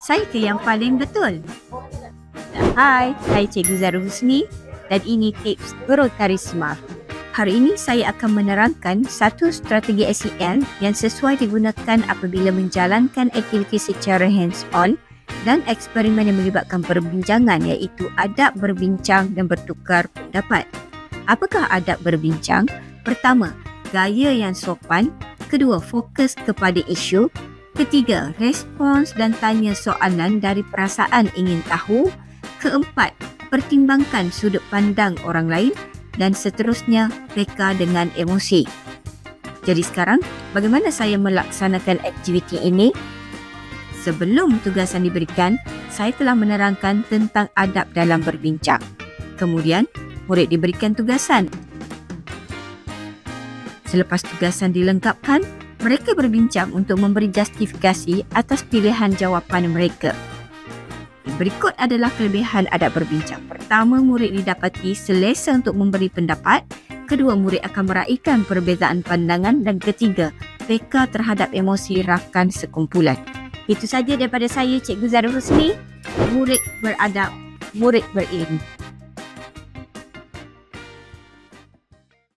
saya ke yang paling betul? Hai, saya Cikgu Zarul Husni dan ini tips Guru Karisma. Hari ini saya akan menerangkan satu strategi SEL yang sesuai digunakan apabila menjalankan aktiviti secara hands-on dan eksperimen yang melibatkan perbincangan, iaitu adab berbincang dan bertukar pendapat. Apakah adab berbincang? Pertama, gaya yang sopan. Kedua, fokus kepada isu. Ketiga, respons dan tanya soalan dari perasaan ingin tahu. Keempat, pertimbangkan sudut pandang orang lain. Dan seterusnya, reka dengan emosi. Jadi sekarang, bagaimana saya melaksanakan aktiviti ini? Sebelum tugasan diberikan, saya telah menerangkan tentang adab dalam berbincang. Kemudian, murid diberikan tugasan. Selepas tugasan dilengkapkan, mereka berbincang untuk memberi justifikasi atas pilihan jawapan mereka. Berikut adalah kelebihan adab berbincang. Pertama, murid didapati selesa untuk memberi pendapat. Kedua, murid akan meraihkan perbezaan pandangan. Dan ketiga, reka terhadap emosi rakan sekumpulan. Itu saja daripada saya, Cikgu Zarul Husni. Murid beradab, murid berilmu.